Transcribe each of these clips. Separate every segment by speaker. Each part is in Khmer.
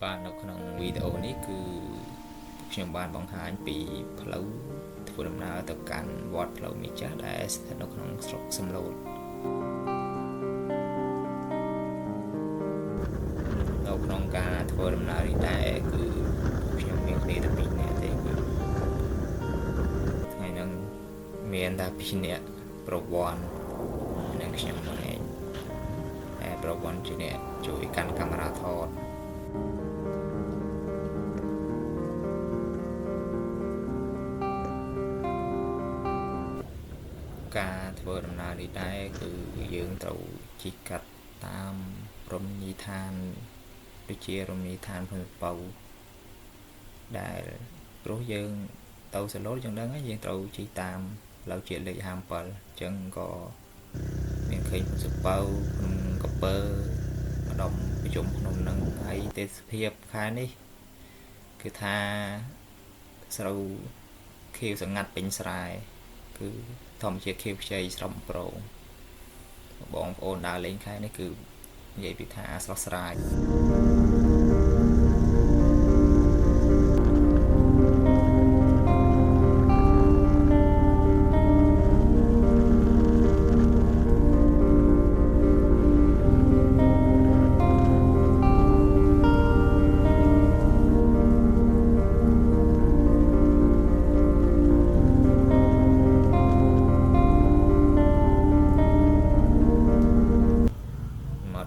Speaker 1: បាទនៅក្នុងវីដេអូនេះគឺខ្ញុំបានបង្ហាញពីផ្លូវធ្វើដំណើរទៅកាន់វត្តផ្លូវមេចាស់ដែលស្ថិតនៅក្នុងស្រុកសំឡូតនៅក្នុងការធ្វើដំណើរនេះដែរគឺខ្ញុំមានគ្នាតែ2នាក់ទេគឺថ្ងៃហ្នឹងមានតែ2នាក់ប្រវត្តិនិងខ្ញុំឯងតែប្រវត្តិជាអ្នកជួយកាន់កាមេរ៉ាថតការធ្វើដំណើរនេះដែរគឺយើងត្រូវជិះកាត់តាមរមណីយដ្ឋានដូចជារមណីយដ្ឋានភ្នំពៅដែលព្រោះយើងទៅសឡូតយ៉ាងដឹងហើយយើងត្រូវជិះតាមផ្លូវជាតិលេខ57អញ្ចឹងក៏មានឃើញភ្នំពៅភ្នំកពើម្ដុំប្រជុំភ្នំនឹងហើយទេសភាពខែនេះគឺថាស្រូវខៀវសងាត់ពេញស្រែគឺធម្មជាតិខៀវខ្ចីស្រស់ប្រងបងប្អូនដើរលេងខែនេះគឺនិយាយពីថាស្រស់ស្រាយ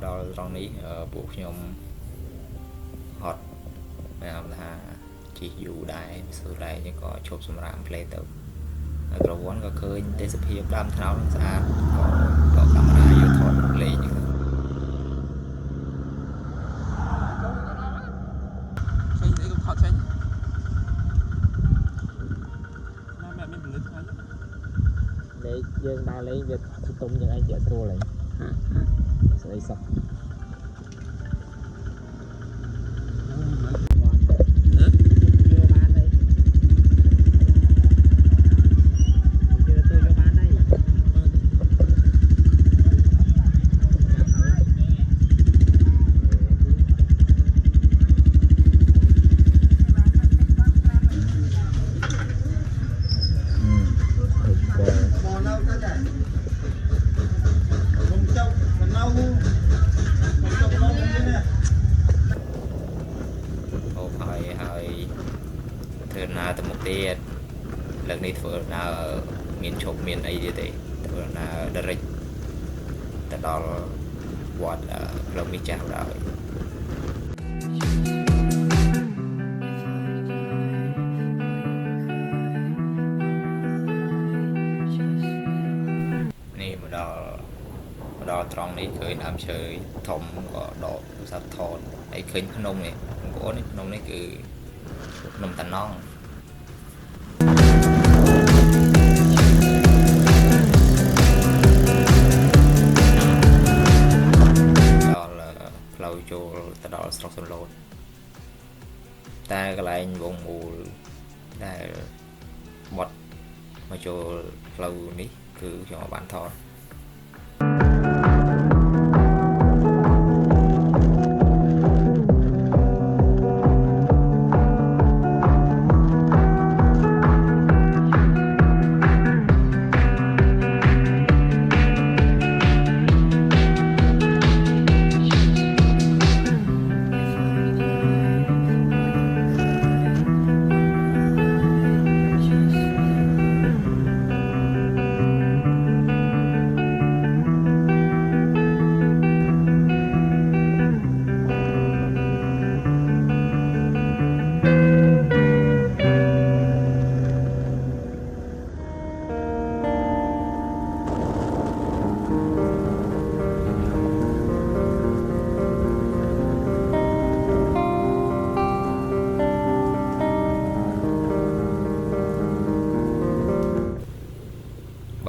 Speaker 1: ដល់ត្រង់នេះពួកខ្ញុំហត់បានថាជិះយូរដែរសួរដែរយើងក៏ឈប់សម្រាកផ្លេទៅហើយប្រវត្តិក៏ឃើញទេសភាពដើមថ្នោតស្អាតក៏កាមេរ៉ាយកថតលេងហ្នឹងចេញអីក៏ថតចេញណាមានពលិតខ្លាំងលេងយើងដើរលេងវាទុំយ៉ាងឯងជាស្រួលហើយស្អីសោះហើយធ្វើដំណើរទៅមុខទៀតលើកនេះធ្វើដំណើរមានឈប់មានអីទៀតទេធ្វើដំណើរ direct ទៅដល់វត្តផ្លូវមេចាស់ដល់នេះមកដល់ត្រង់នេះឃើញដើមឈើធំក៏ដកទូរស័ព្ទថតហើយឃើញភ្នំនេះបងប្អូននេះភ្នំនេះគឺភ្នំតាណង់ដល់ផ្លូវចូលទៅដល់ស្រុកសំឡូតតែកន្លែងវងមូលដែលបត់មកចូលផ្លូវនេះគឺខ្ញុំបានថត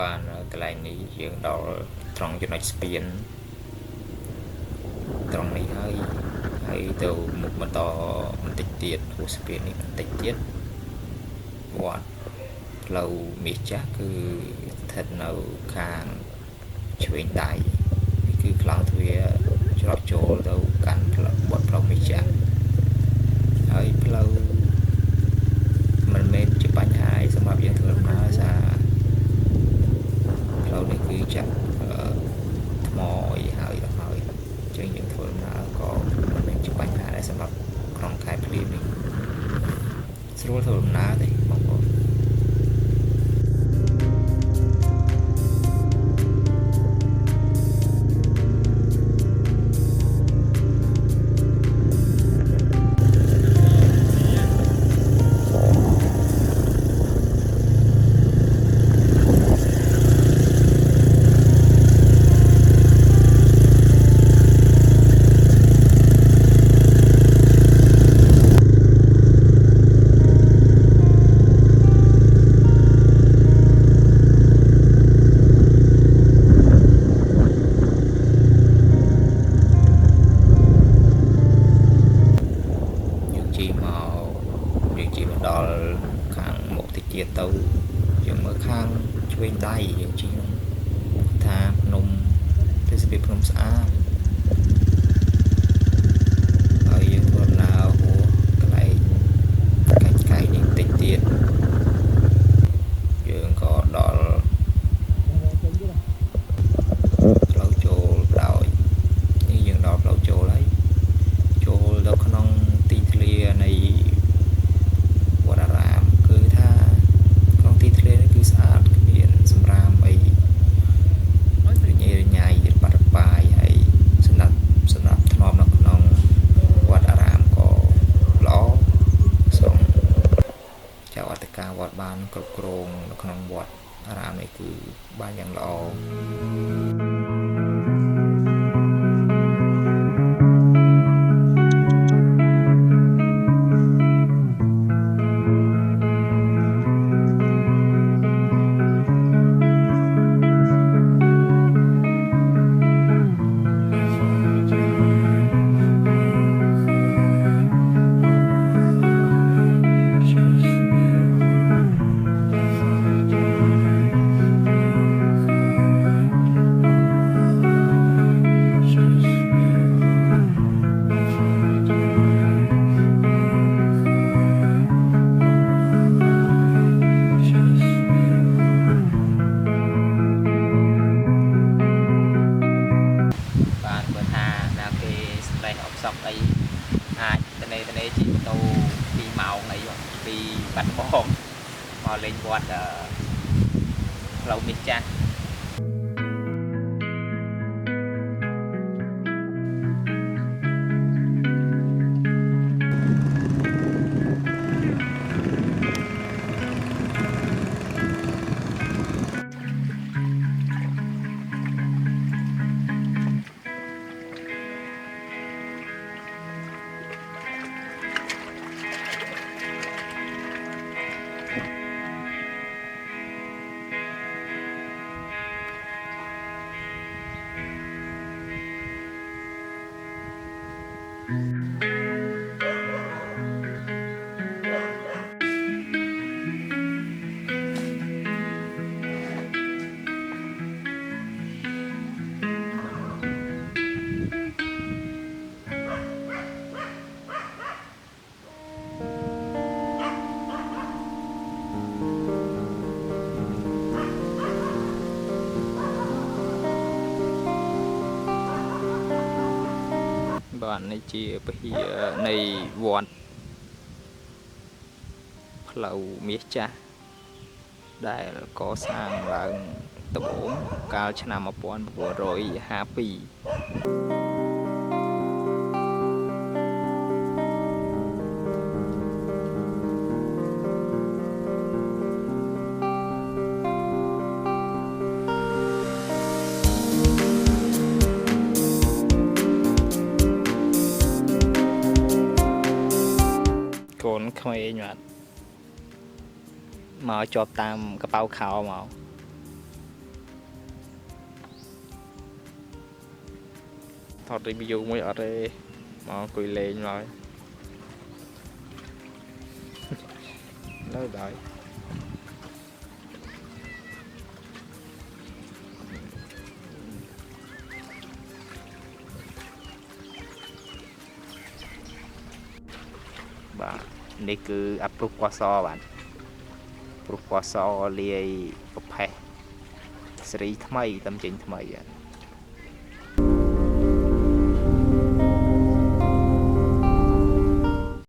Speaker 1: បានកន្លែងនេះយើងដល់ត្រង់ចំណុចស្ពានត្រង់នេះហើយទៅមុខបន្តបន្តិចទៀតហួសស្ពាននេះបន្តិចទៀតវត្តផ្លូវមាសចាស់គឺស្ថិតនៅខាងឆ្វេងដៃនេះគឺខ្លោងទ្វារច្រកចូលទៅកាន់វត្តផ្លូវមាសចាស់ ក្នុងខែភ្លៀងនេះស្រួលធ្វើដំណើរទេបងប្អូនដល់ខាងមុខតិចទៀតទៅយើងមើលខាងឆ្វេងដៃយើងជិះថាភ្នំទេសភាពភ្នំស្អាតហើយយើងធ្វើដំណើរហួរកន្លែងកាច់នេះតិចទៀតយើងក៏ដល់ផ្លូវចូលដោយនេះយើងដល់ផ្លូវចូលហើយចូលទៅក្នុងទីធ្លានៃវត្តអារាមគឺថាក្នុងទីធ្លានេះគឺស្អាតគ្មានសម្រាមអីរញ៉េរញ៉ៃបាត់បាយហើយសម្រាប់ធ្នមនៅក្នុងវត្តអារាមក៏ល្អសូមចៅអធិការវត្តបានគ្រប់គ្រងនៅក្នុងវត្តអារាមនេះគឺបានយ៉ាងល្អសក់អីអាចទៅនេះជិះម៉ូតូ2ម៉ោងអីពីបាត់ដំបងមកលេងវត្តផ្លូវមាសចាស់បាទនេះជាពហិនៃវត្តផ្លូវមាសចាស់ដែលកសាងឡើងដំបូងកាលឆ្នាំ1952កូនក្មេងបាទមកជាប់តាមកប៉ៅខោមកថត review មួយអត់ទេមកអង្គុយលេងមកនៅដល់បាទនេះគឺអាប់ព្រុសពណ៌សបាទព្រុសពណ៌សលាយប្រផេះសេរីថ្មីតាមចេញថ្មី